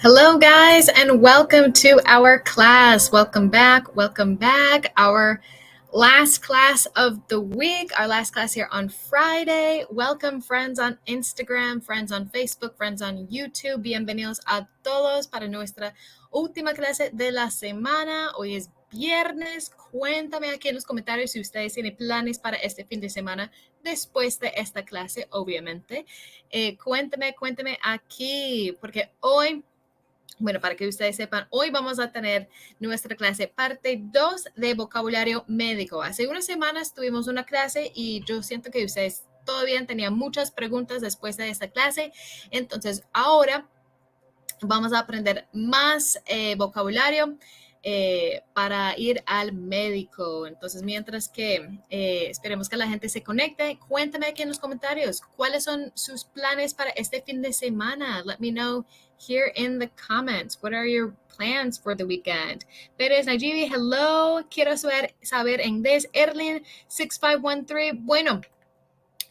Hello, guys, and welcome to our class. Welcome back. Our last class of the week, our last class here on Friday. Welcome, friends on Instagram, friends on Facebook, friends on YouTube. Bienvenidos a todos para nuestra última clase de la semana. Hoy es viernes. Cuéntame aquí en los comentarios si ustedes tienen planes para este fin de semana después de esta clase, obviamente. Cuéntame aquí, porque hoy, bueno, para que ustedes sepan, hoy vamos a tener nuestra clase parte 2 de vocabulario médico. Hace unas semanas tuvimos una clase y yo siento que ustedes todavía tenían muchas preguntas después de esta clase. Entonces, ahora vamos a aprender más vocabulario para ir al médico. Entonces, mientras que esperemos que la gente se conecte, cuéntame aquí en los comentarios cuáles son sus planes para este fin de semana. Let me know here in the comments. What are your plans for the weekend? Pérez Najibi, hello. Quiero saber inglés. Erlin 6513. Bueno,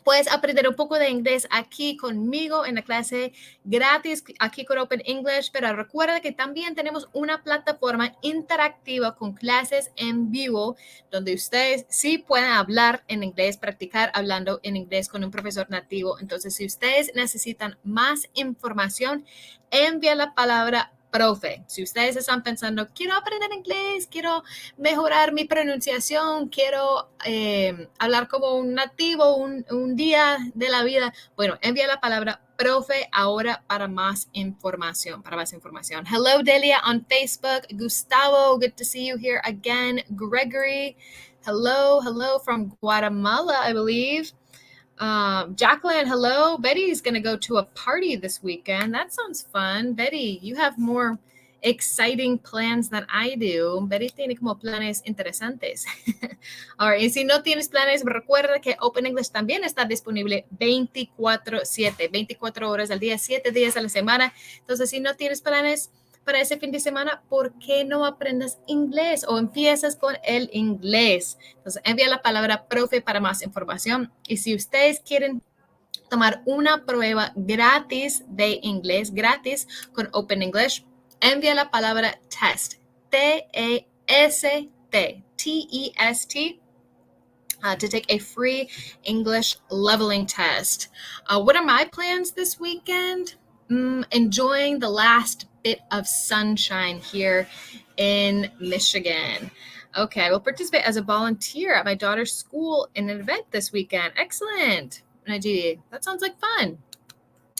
puedes aprender un poco de inglés aquí conmigo en la clase gratis, aquí con Open English, pero recuerda que también tenemos una plataforma interactiva con clases en vivo, donde ustedes sí pueden hablar en inglés, practicar hablando en inglés con un profesor nativo. Entonces, si ustedes necesitan más información, envía la palabra profe. Si ustedes están pensando, quiero aprender inglés, quiero mejorar mi pronunciación, quiero hablar como un nativo un día de la vida, bueno, envía la palabra profe ahora para más información, Hello, Delia on Facebook. Gustavo, good to see you here again. Gregory, hello from Guatemala, I believe. Jacqueline, hello. Betty's going to go to a party this weekend. That sounds fun. Betty, you have more exciting plans than I do. Betty tiene como planes interesantes. All right, y si no tienes planes, recuerda que Open English también está disponible 24/7, 24 horas al día, 7 días a la semana. Entonces, si no tienes planes para ese fin de semana, ¿por qué no aprendes inglés o empiezas con el inglés? Entonces, envía la palabra profe para más información. Y si ustedes quieren tomar una prueba gratis de inglés, gratis con Open English, envía la palabra test, T-E-S-T, T-E-S-T, to take a free English leveling test. What are my plans this weekend? Enjoying the last bit of sunshine here in Michigan. Okay, I will participate as a volunteer at my daughter's school in an event this weekend. Excellent. That sounds like fun.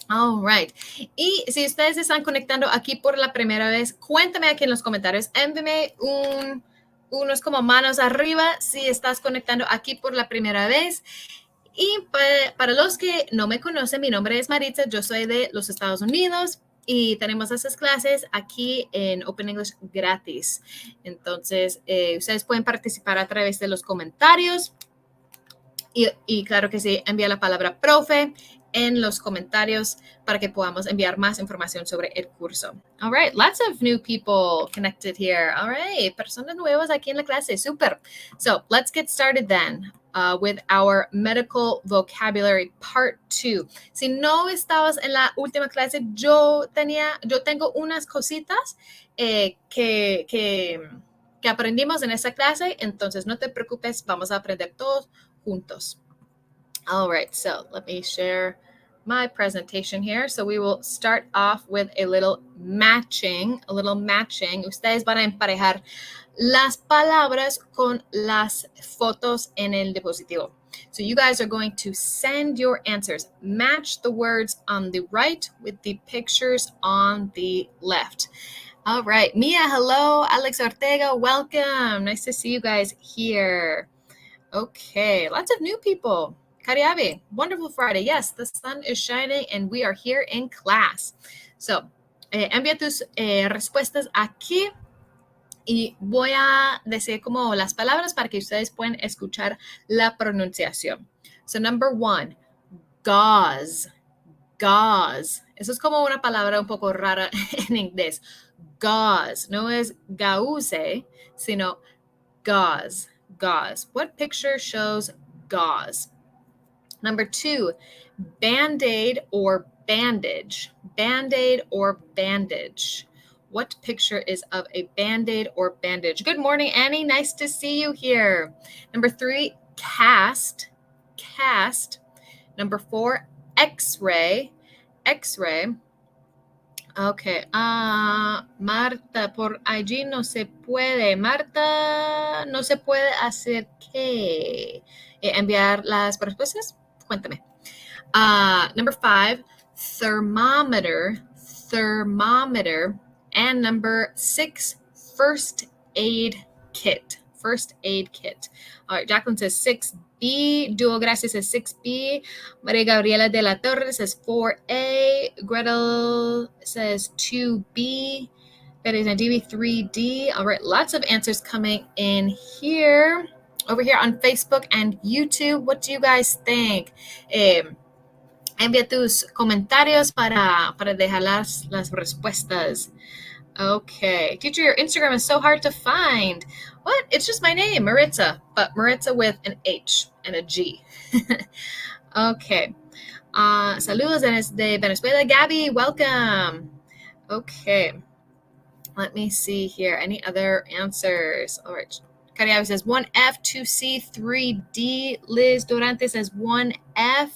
All right. Y si ustedes se están conectando aquí por la primera vez, cuéntame aquí en los comentarios. Envíame unos como manos arriba si estás conectando aquí por la primera vez. Y para los que no me conocen, mi nombre es Maritza, yo soy de los Estados Unidos y tenemos esas clases aquí en Open English gratis. Entonces, ustedes pueden participar a través de los comentarios y claro que sí, envía la palabra profe en los comentarios para que podamos enviar más información sobre el curso. All right, lots of new people connected here. All right, personas nuevas aquí en la clase, super. So let's get started then with our medical vocabulary part 2. Si no estabas en la última clase, yo tengo unas cositas que aprendimos en esa clase, entonces no te preocupes, vamos a aprender todos juntos. All right, so let me share my presentation here. So we will start off with a little matching. Ustedes van a emparejar las palabras con las fotos en el diapositivo. So you guys are going to send your answers. Match the words on the right with the pictures on the left. All right, Mia, hello. Alex Ortega, welcome. Nice to see you guys here. Okay, lots of new people. Kariabe, wonderful Friday. Yes, the sun is shining and we are here in class. So, envía tus respuestas aquí y voy a decir como las palabras para que ustedes puedan escuchar la pronunciación. So, number 1, gauze. Gauze. Eso es como una palabra un poco rara en inglés. Gauze. No es gauze, sino gauze. Gauze. What picture shows gauze? Number 2, Band-aid or bandage? Band-aid or bandage? What picture is of a band-aid or bandage? Good morning, Annie. Nice to see you here. Number 3, cast. Cast. Number 4, X-ray. X-ray. Okay. Marta, por allí no se puede. Marta, no se puede hacer qué? Enviar las respuestas. Cuéntame. Number 5, thermometer. Thermometer. And number 6, first aid kit. First aid kit. All right, Jacqueline says 6B. Duo Gracias says 6B. Maria Gabriela de la Torre says 4A. Gretel says 2B. Teresa DB 3D. All right, lots of answers coming in here. Over here on Facebook and YouTube. What do you guys think? Envía tus comentarios para dejar las respuestas. Okay. Teacher, your Instagram is so hard to find. What? It's just my name, Maritza, but Maritza with an H and a G. Okay. Saludos desde Venezuela. Gabby, welcome. Okay. Let me see here. Any other answers? All right. Cariabi says 1F, 2C, 3D. Liz Durante says 1F.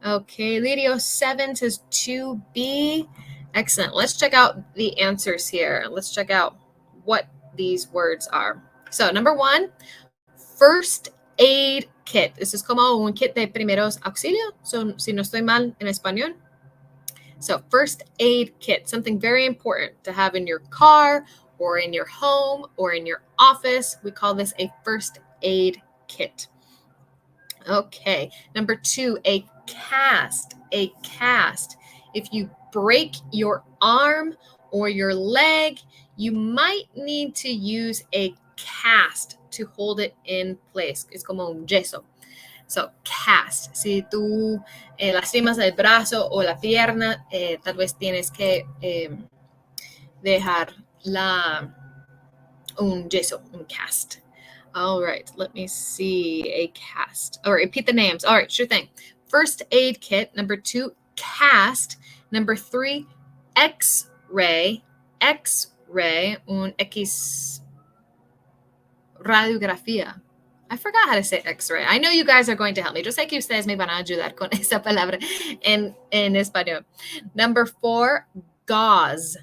Okay. Lidio 7 says 2B. Excellent. Let's check out the answers here. Let's check out what these words are. So, number 1, first aid kit. This is como un kit de primeros auxilios. So, si no estoy mal en español. So, first aid kit, something very important to have in your car or in your home or in your office. We call this a first aid kit. Okay. Number 2, a cast. A cast. If you break your arm or your leg, you might need to use a cast to hold it in place. Es como un yeso. So, cast. Si tú lastimas el brazo o la pierna, tal vez tienes que dejar un yeso, un cast. All right, let me see. A cast. All right, repeat the names. All right, sure thing. First aid kit. Number 2, cast. Number 3, X-ray. X-ray, un X radiografía. I forgot how to say X-ray. I know you guys are going to help me. Yo sé que ustedes me van a ayudar con esa palabra en español. Number 4, gauze.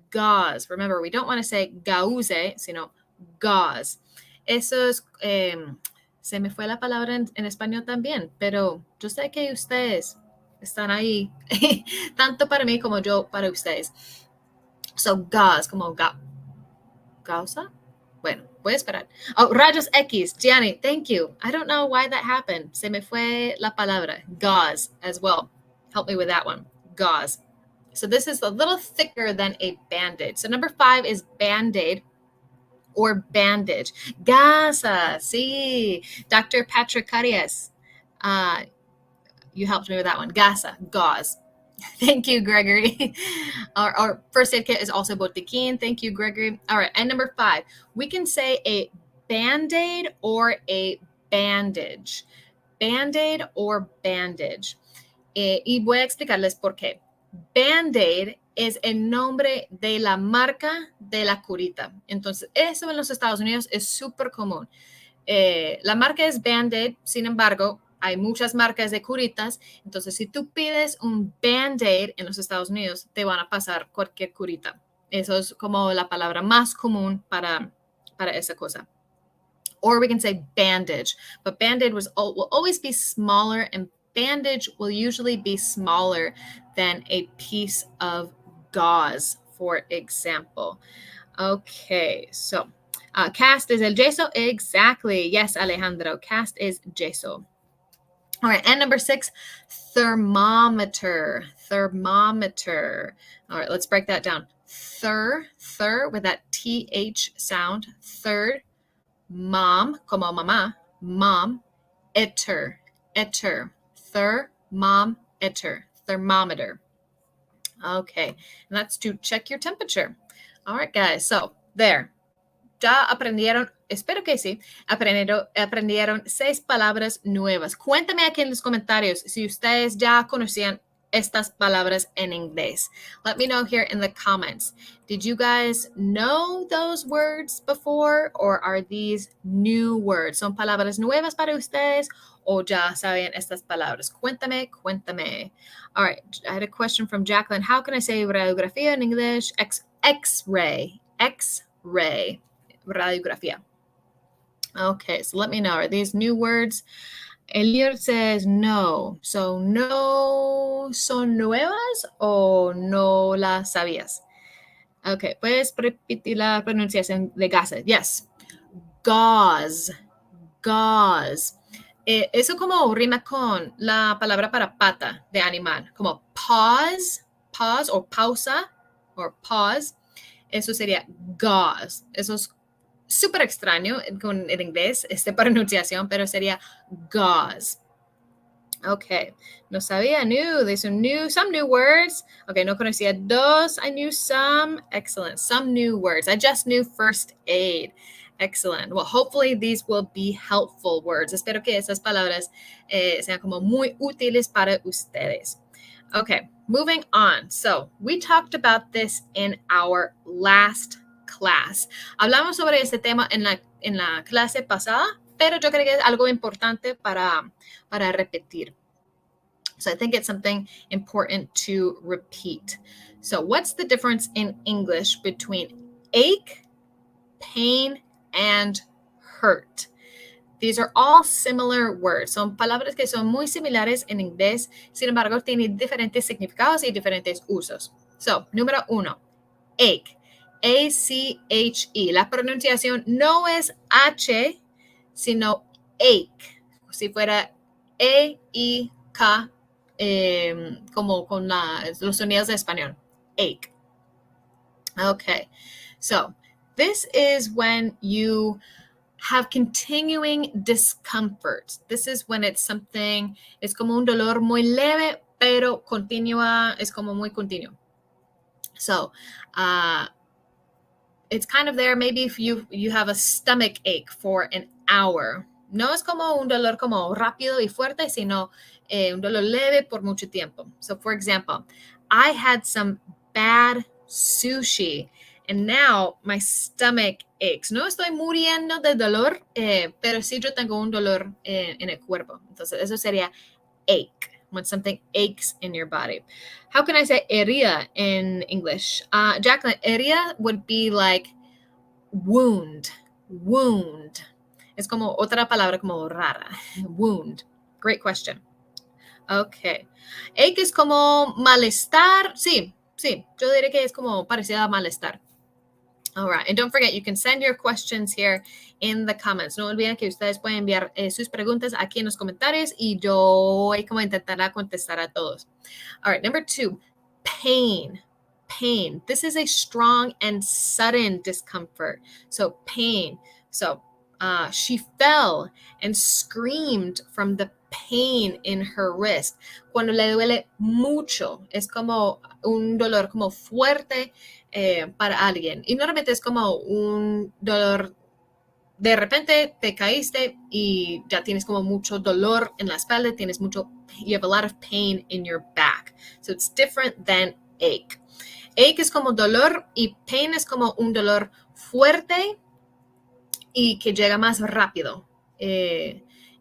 Gauze. Remember, we don't want to say gauze, sino gauze. Eso es, se me fue la palabra en español también, pero yo sé que ustedes están ahí, tanto para mí como yo para ustedes. So, gauze, como gauza. Bueno, voy a esperar. Oh, rayos X. Gianni, thank you. I don't know why that happened. Se me fue la palabra. Gauze as well. Help me with that one. Gauze. So this is a little thicker than a Band-Aid. So number 5 is Band-Aid or bandage. Gasa. Sí. Dr. Patrick Carias. You helped me with that one. Gasa. Gauze. Thank you, Gregory. Our first aid kit is also botiquín. Thank you, Gregory. All right. And number 5, we can say a Band-Aid or a bandage. Band-Aid or bandage. Y voy a explicarles por qué. Band-Aid es el nombre de la marca de la curita. Entonces, eso en los Estados Unidos es súper común. La marca es Band-Aid, sin embargo, hay muchas marcas de curitas. Entonces, si tú pides un Band-Aid en los Estados Unidos, te van a pasar cualquier curita. Eso es como la palabra más común para esa cosa. Or we can say bandage. But Band-Aid will always be smaller, and bandage will usually be smaller than a piece of gauze, for example. Okay, so cast is el yeso. Exactly. Yes, Alejandro. Cast is yeso. All right, and number 6, thermometer. Thermometer. All right, let's break that down. Thir with that TH sound. Third. Mom, como mamá. Mom. Eter. Thermometer. Thermometer. Okay, and that's to check your temperature. All right, guys, so there. Ya aprendieron espero que sí, aprendieron 6 palabras nuevas. Cuéntame aquí en los comentarios si ustedes ya conocían estas palabras en inglés. Let me know here in the comments. Did you guys know those words before, or are these new words? ¿Son palabras nuevas para ustedes o ya sabían estas palabras? Cuéntame. All right, I had a question from Jacqueline. How can I say radiografía in English? X-ray. Radiografía. Okay, so let me know. Are these new words? Elliot says no. So no son nuevas o no las sabías? Okay, puedes repetir la pronunciación de gases. Yes. Gauze. Eso como rima con la palabra para pata de animal, como pause o pausa or pause. Eso sería gauze. Eso es súper extraño con el inglés, esta pronunciación, pero sería gauze. Okay, no sabía, there's some new words. Okay, no conocía dos, I knew some. Excellent, some new words. I just knew first aid. Excellent. Well, hopefully these will be helpful words. Espero que esas palabras sean como muy útiles para ustedes. Okay, moving on. So we talked about this in our last class. Hablamos sobre este tema en la clase pasada, pero yo creo que es algo importante para repetir. So I think it's something important to repeat. So what's the difference in English between ache, pain, and hurt? These are all similar words. Son palabras que son muy similares en inglés, sin embargo, tienen diferentes significados y diferentes usos. So, número 1, ache. A-C-H-E. La pronunciación no es H, sino ache. Si fuera E-I-K, como con los sonidos de español. Ache. Okay. So, this is when you have continuing discomfort. This is when it's something, es como un dolor muy leve, pero continua, es como muy continuo. So, it's kind of there, maybe if you have a stomach ache for an hour. No es como un dolor como rápido y fuerte, sino un dolor leve por mucho tiempo. So, for example, I had some bad sushi, and now my stomach aches. No estoy muriendo de dolor, pero sí yo tengo un dolor en el cuerpo. Entonces, eso sería ache, when something aches in your body. How can I say herida in English? Jacqueline, herida would be like wound. Es como otra palabra como rara. Wound. Great question. Okay. Ache es como malestar. Sí, yo diría que es como parecido a malestar. All right, and don't forget, you can send your questions here in the comments. No olviden que ustedes pueden enviar sus preguntas aquí en los comentarios y yo voy como intentar contestar a todos. All right, number 2, pain. This is a strong and sudden discomfort. So pain. So she fell and screamed from the pain in her wrist. Cuando le duele mucho, es como un dolor como fuerte para alguien. Y normalmente es como un dolor, de repente te caíste y ya tienes como mucho dolor en la espalda, you have a lot of pain in your back. So it's different than ache. Ache es como dolor y pain es como un dolor fuerte y que llega más rápido.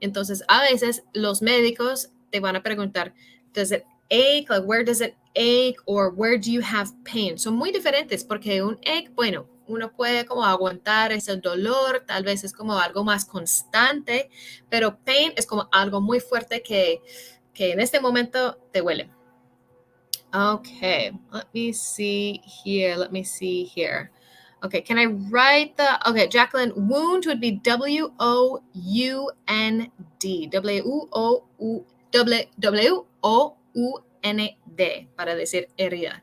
Entonces, a veces los médicos te van a preguntar, does it ache? Like, where does it ache? Or where do you have pain? Son muy diferentes porque un ache, bueno, uno puede como aguantar ese dolor, tal vez es como algo más constante, pero pain es como algo muy fuerte que en este momento te duele. Okay, let me see here. Okay, can I write okay, Jacqueline, wound would be W-O-U-N-D. W-O-U-N-D, para decir herida.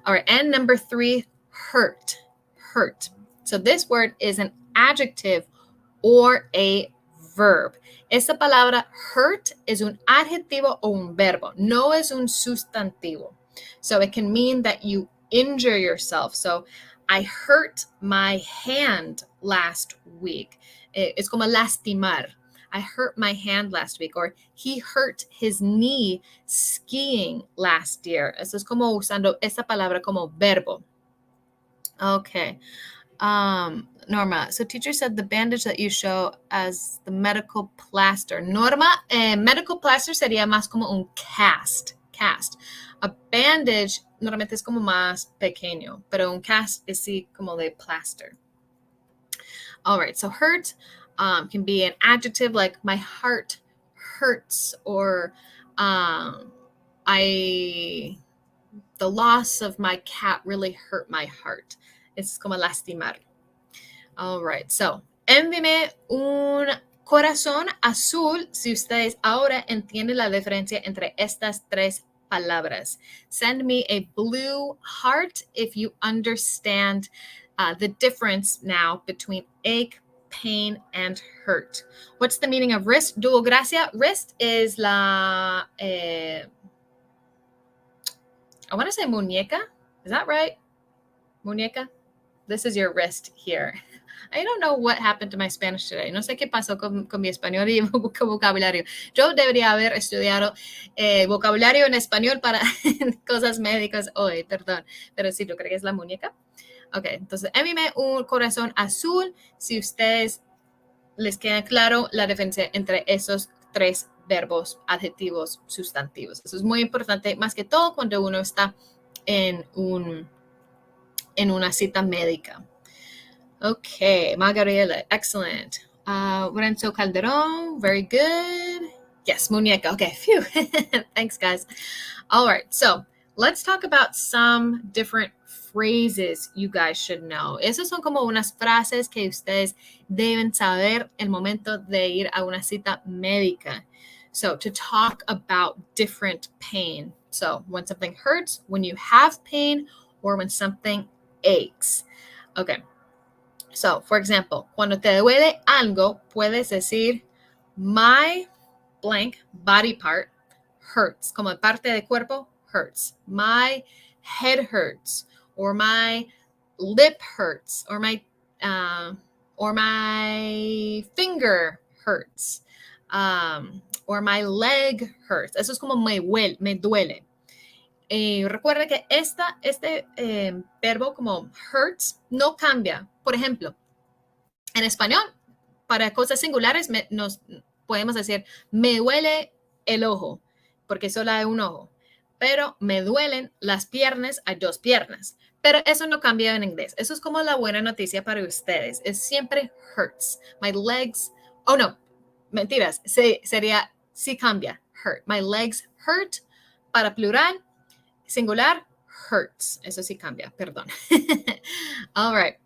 All right, and number 3, hurt. So this word is an adjective or a verb. Esta palabra hurt es un adjetivo o un verbo, no es un sustantivo. So it can mean that you injure yourself. So I hurt my hand last week. Es como lastimar. I hurt my hand last week, or he hurt his knee skiing last year. Eso es como usando esa palabra como verbo. Okay. Norma, so teacher said the bandage that you show as the medical plaster. Norma, medical plaster sería más como un cast. A bandage normalmente es como más pequeño, pero un cast es sí como de plaster. All right, so hurt can be an adjective like my heart hurts, or the loss of my cat really hurt my heart. Es como lastimar. All right, so envíeme un corazón azul si ustedes ahora entienden la diferencia entre estas tres palabras. Send me a blue heart if you understand the difference now between ache, pain, and hurt. What's the meaning of wrist? Duo gracia. Wrist is I want to say muñeca. Is that right? Muñeca? This is your wrist here. I don't know what happened to my Spanish today. No sé qué pasó con mi español y vocabulario. Yo debería haber estudiado vocabulario en español para cosas médicas hoy, perdón. Pero sí, yo creo que es la muñeca. Ok, entonces envíeme un corazón azul si ustedes les queda claro la diferencia entre esos tres verbos, adjetivos, sustantivos. Eso es muy importante, más que todo cuando uno está en una cita médica. Okay, Margarela, excellent. Lorenzo Calderon, very good. Yes, muñeca. Okay, phew. Thanks, guys. All right, so let's talk about some different phrases you guys should know. Esas son como unas frases que ustedes deben saber el momento de ir a una cita médica. So to talk about different pain. So when something hurts, when you have pain, or when something aches. Okay. So, for example, cuando te duele algo, puedes decir, my blank body part hurts. Como parte del cuerpo, hurts. My head hurts. Or my lip hurts. Or my finger hurts. Or my leg hurts. Eso es como me duele. Recuerda que este verbo como hurts no cambia. Por ejemplo, en español, para cosas singulares nos podemos decir, me duele el ojo, porque solo hay un ojo. Pero me duelen las piernas, hay dos piernas. Pero eso no cambia en inglés. Eso es como la buena noticia para ustedes. Es siempre hurts. My legs, oh no, mentiras, sería, sí cambia, hurt. My legs hurt, para plural, singular, hurts. Eso sí cambia, perdón. All right.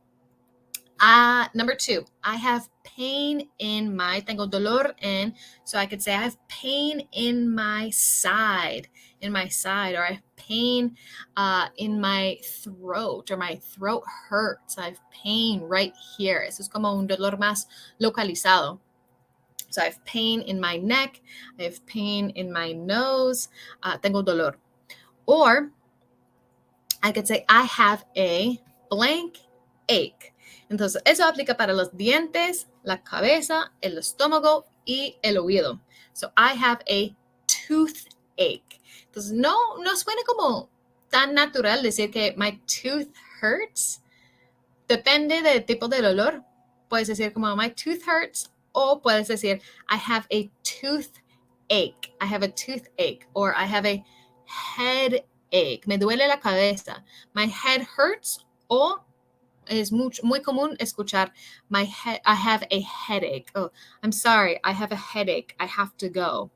Number 2, I have pain in tengo dolor en, so I could say I have pain in my side, or I have pain in my throat, or my throat hurts. I have pain right here. Eso es como un dolor más localizado. So I have pain in my neck, I have pain in my nose, tengo dolor. Or I could say I have a blank ache. Entonces, eso aplica para los dientes, la cabeza, el estómago y el oído. So, I have a toothache. Entonces, no suena como tan natural decir que my tooth hurts. Depende del tipo de dolor. Puedes decir como my tooth hurts, o puedes decir I have a toothache. I have a toothache. Or I have a headache. Me duele la cabeza. My head hurts, o es muy común escuchar I have a headache. Oh, I'm sorry, I have a headache. I have to go.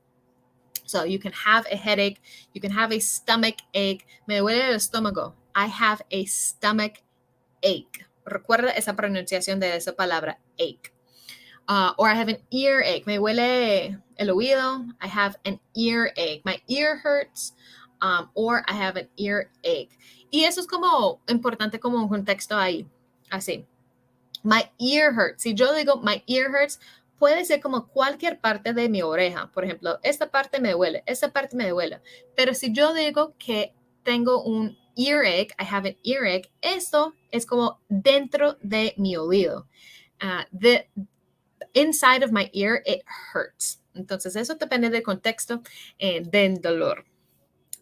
So you can have a headache. You can have a stomach ache. Me duele el estómago. I have a stomach ache. Recuerda esa pronunciación de esa palabra, ache. Or I have an earache. Me duele el oído. I have an earache. My ear hurts. Or I have an earache. Y eso es como importante como un contexto ahí. Así. My ear hurts. Si yo digo my ear hurts, puede ser como cualquier parte de mi oreja. Por ejemplo, esta parte me duele, esta parte me duele. Pero si yo digo que tengo un earache, I have an earache, eso es como dentro de mi oído. The inside of my ear, it hurts. Entonces, eso depende del contexto del dolor.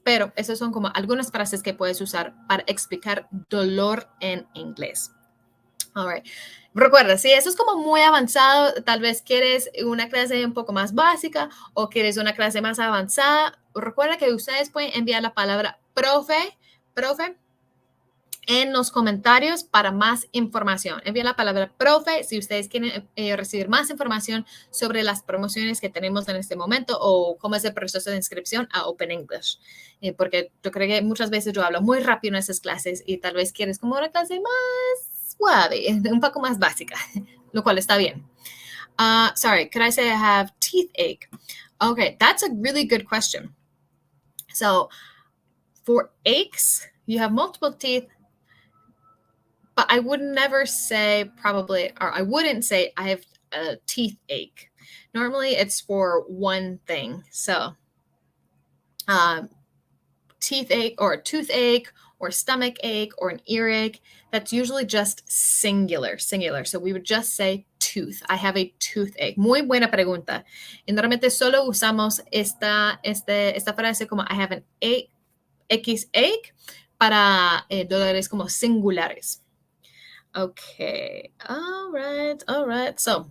Pero esas son como algunas frases que puedes usar para explicar dolor en inglés. All right. Recuerda, si eso es como muy avanzado, tal vez quieres una clase un poco más básica o quieres una clase más avanzada, recuerda que ustedes pueden enviar la palabra profe en los comentarios para más información. Envíen la palabra profe si ustedes quieren recibir más información sobre las promociones que tenemos en este momento o cómo es el proceso de inscripción a Open English. Porque yo creo que muchas veces yo hablo muy rápido en esas clases y tal vez quieres como una clase más suave, un poco más básica, lo cual está bien. Sorry, could I say I have teeth ache? Okay, that's a really good question. So for aches, you have multiple teeth, but I would never say probably, or I wouldn't say I have a teeth ache. Normally it's for one thing. So teeth ache or toothache or stomach ache or an earache, that's usually just singular. So we would just say tooth. I have a toothache. Muy buena pregunta. Y normalmente solo usamos esta frase como I have an ache para dolores como singulares. Okay. All right. So,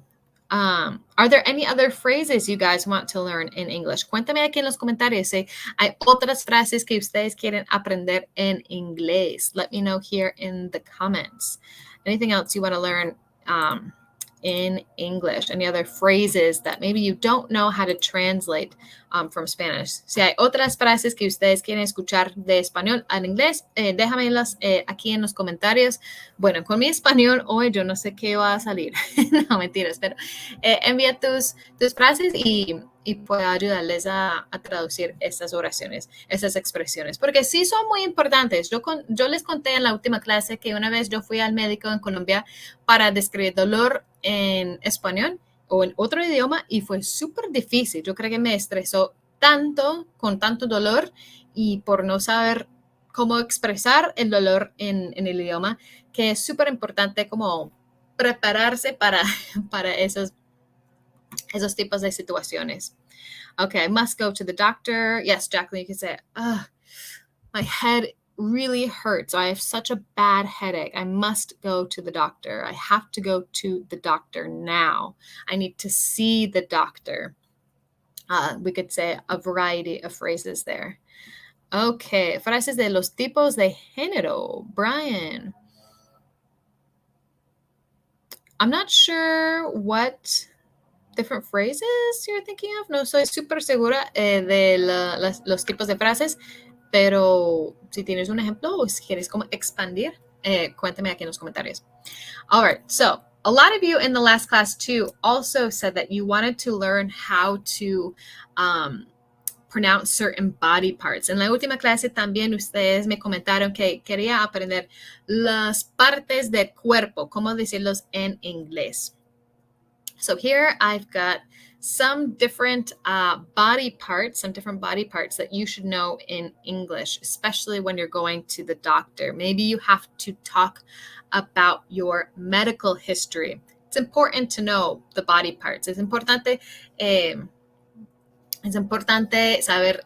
are there any other phrases you guys want to learn in English? Cuéntame aquí en los comentarios si hay otras frases que ustedes quieren aprender en inglés. Let me know here in the comments. Anything else you want to learn in English? Any other phrases that maybe you don't know how to translate from Spanish? Si hay otras frases que ustedes quieren escuchar de español al inglés, déjamelas aquí en los comentarios. Bueno, con mi español hoy yo no sé qué va a salir. No, mentiras, pero envía tus frases y puedo ayudarles a traducir estas oraciones, estas expresiones, porque sí son muy importantes. Yo les conté en la última clase que una vez yo fui al médico en Colombia para describir dolor en español o en otro idioma y fue súper difícil. Yo creo que me estresó tanto con tanto dolor y por no saber cómo expresar el dolor en el idioma, que es súper importante como prepararse para esos tipos de situaciones. Okay, I must go to the doctor. Yes, Jacqueline, you can say, my head really hurts. I have such a bad headache. I must go to the doctor. I have to go to the doctor now. I need to see the doctor. We could say a variety of phrases there. Okay, frases de los tipos de género. Brian. I'm not sure what different phrases you're thinking of. No soy súper segura de los tipos de frases, pero si tienes un ejemplo o si quieres como expandir, cuéntame aquí en los comentarios. All right, so a lot of you in the last class too also said that you wanted to learn how to pronounce certain body parts. En la última clase también ustedes me comentaron que quería aprender las partes del cuerpo, cómo decirlos en inglés. So here I've got some different body parts that you should know in English, especially when you're going to the doctor. Maybe you have to talk about your medical history. It's important to know the body parts. Es importante saber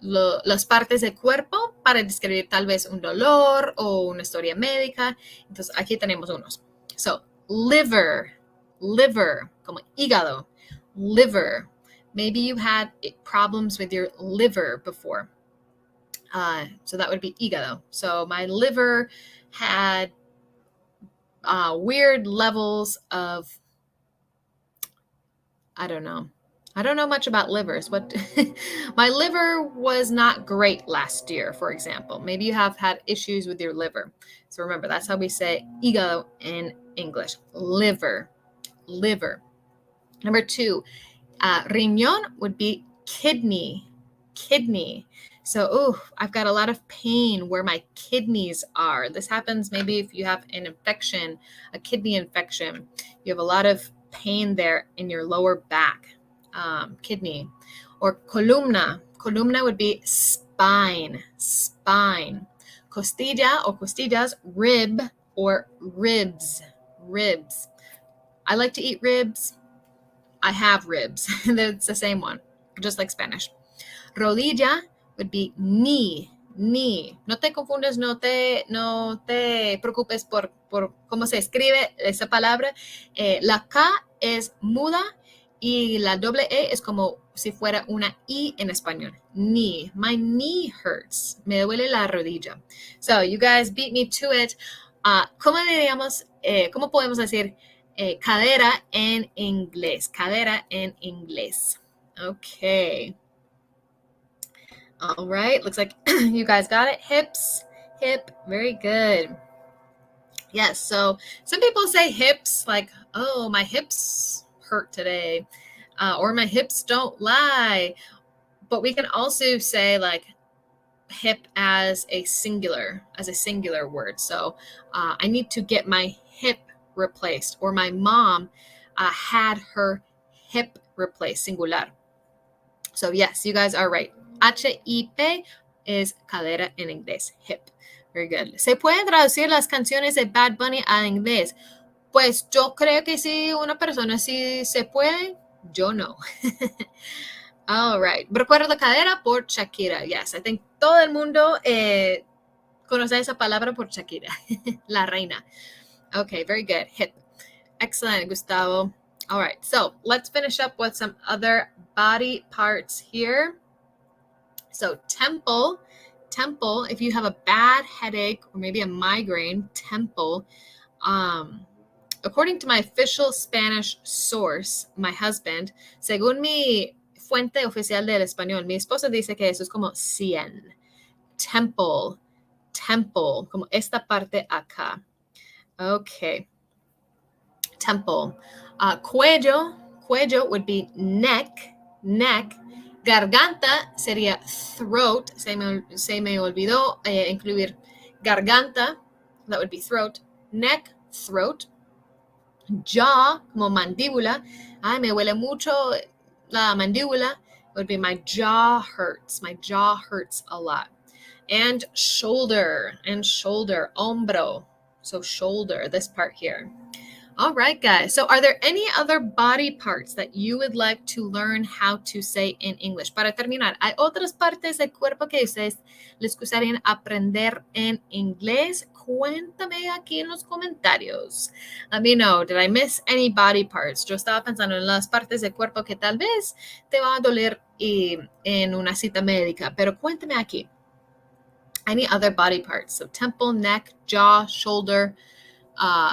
las partes del cuerpo para describir tal vez un dolor o una historia médica. Entonces aquí tenemos unos. So, liver, como hígado, liver. Maybe you had problems with your liver before. So that would be hígado. So my liver had weird levels of, I don't know much about livers. My liver was not great last year, for example. Maybe you have had issues with your liver. So remember, that's how we say hígado in English. Liver. Number 2, riñón would be kidney. So, I've got a lot of pain where my kidneys are. This happens maybe if you have an infection, a kidney infection. You have a lot of pain there in your lower back, kidney. Or columna. Columna would be spine. Costilla or costillas, rib or ribs. ribs. I like to eat ribs. I have ribs. It's the same one, just like Spanish. Rodilla would be knee. No te confundes, no te preocupes por cómo se escribe esa palabra. La K es muda y la doble E es como si fuera una I en español. Knee. My knee hurts. Me duele la rodilla. So, you guys beat me to it. ¿Cómo podemos decir cadera en inglés? Cadera en inglés. Okay. All right. Looks like you guys got it. Hips. Hip. Very good. Yes. So some people say hips like, oh, my hips hurt today. Or my hips don't lie. But we can also say like hip as a singular word. So I need to get my hip replaced, or my mom had her hip replaced, singular. So yes, you guys are right. HIP is cadera en inglés, hip. Very good. ¿Se pueden traducir las canciones de Bad Bunny a inglés? Pues yo creo que sí, una persona sí se puede, yo no. All right. Recuerdo la cadera por Shakira. Yes, I think todo el mundo conoce esa palabra por Shakira, la reina. Okay, very good. Hip. Excellent, Gustavo. All right, so let's finish up with some other body parts here. So temple, if you have a bad headache or maybe a migraine, temple. According to my official Spanish source, my husband, según mi fuente oficial del español, mi esposa dice que eso es como 100. Temple, como esta parte acá. Okay. Temple. Cuello would be neck. Garganta sería throat. Se me olvidó incluir garganta. That would be throat. Neck, throat. Jaw, como mandíbula. Ay, me huele mucho la mandíbula. Would be my jaw hurts. My jaw hurts a lot. And shoulder. Hombro. So shoulder, this part here. All right, guys. So are there any other body parts that you would like to learn how to say in English? Para terminar, ¿hay otras partes del cuerpo que ustedes les gustaría aprender en inglés? Cuéntame aquí en los comentarios. Let me know. Did I miss any body parts? Yo estaba pensando en las partes del cuerpo que tal vez te va a doler en una cita médica, pero cuéntame aquí. Any other body parts? So temple, neck, jaw, shoulder,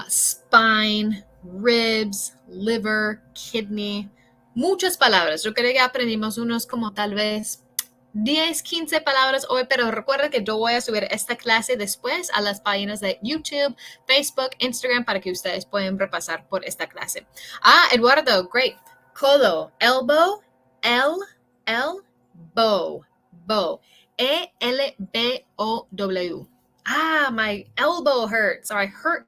spine, ribs, liver, kidney. Muchas palabras. Yo creo que aprendimos unos como tal vez 10, 15 palabras hoy, pero recuerda que yo voy a subir esta clase después a las páginas de YouTube, Facebook, Instagram para que ustedes puedan repasar por esta clase. Eduardo, great. Codo, elbow, bow. ELBOW. My elbow hurts, or I hurt.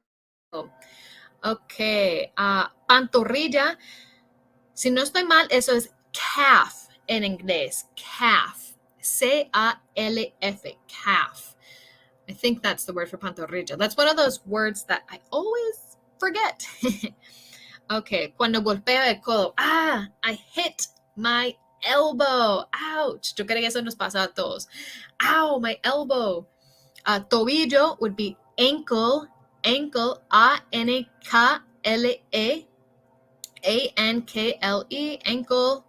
Okay. Pantorrilla. Si no estoy mal, eso es calf en inglés. Calf. C-A-L-F. Calf. I think that's the word for pantorrilla. That's one of those words that I always forget. Okay. Cuando golpeo el codo. I hit my elbow. Ouch. Yo creo que eso nos pasa a todos. Ow, my elbow. Tobillo would be ankle. A-N-K-L-E. A-N-K-L-E. Ankle.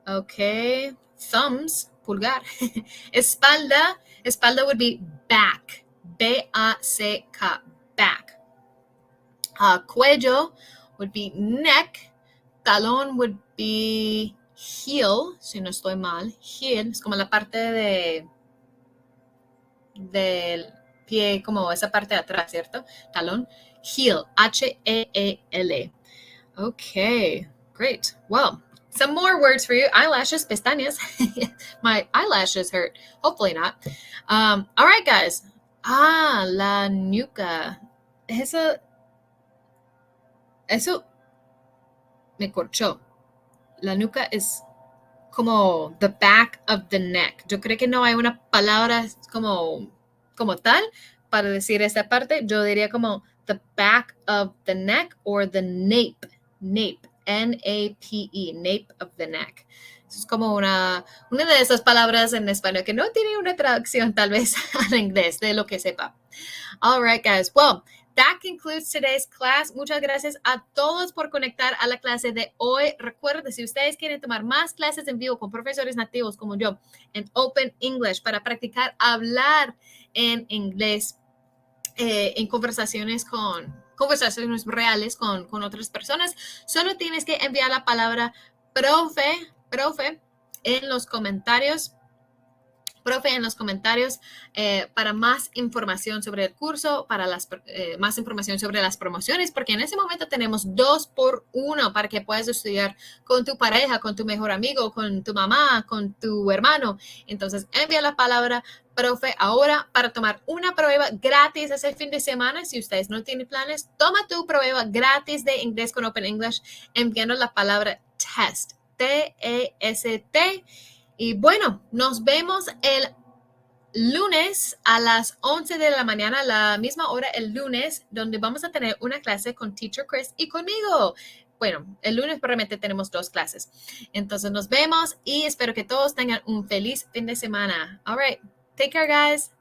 Okay. Thumbs. Pulgar. Espalda would be back. B-A-C-K. Back. Cuello would be neck. Talón would be heel, si no estoy mal. Heel es como la parte del pie, como esa parte de atrás, ¿cierto? Talón. Heel, H-E-E-L. Okay, great. Well, some more words for you. Eyelashes, pestañas. My eyelashes hurt. Hopefully not. All right, guys. La nuca. Eso me corchó. La nuca es como the back of the neck. Yo creo que no hay una palabra como tal para decir esta parte. Yo diría como the back of the neck, or the nape, N-A-P-E, nape of the neck. Eso es como una de esas palabras en español que no tiene una traducción tal vez al inglés, de lo que sepa. All right, guys. Well, that concludes today's class. Muchas gracias a todos por conectar a la clase de hoy. Recuerden, si ustedes quieren tomar más clases en vivo con profesores nativos como yo en Open English para practicar hablar en inglés en conversaciones reales con otras personas, solo tienes que enviar la palabra profe en los comentarios. Para más información sobre el curso, para más información sobre las promociones, porque en ese momento tenemos 2 por 1 para que puedas estudiar con tu pareja, con tu mejor amigo, con tu mamá, con tu hermano. Entonces, envía la palabra profe ahora para tomar una prueba gratis ese fin de semana. Si ustedes no tienen planes, toma tu prueba gratis de inglés con Open English enviando la palabra test, T-E-S-T. Y bueno, nos vemos el lunes a las 11 de la mañana, a la misma hora el lunes, donde vamos a tener una clase con Teacher Chris y conmigo. Bueno, el lunes probablemente tenemos 2 clases. Entonces nos vemos y espero que todos tengan un feliz fin de semana. All right, take care, guys.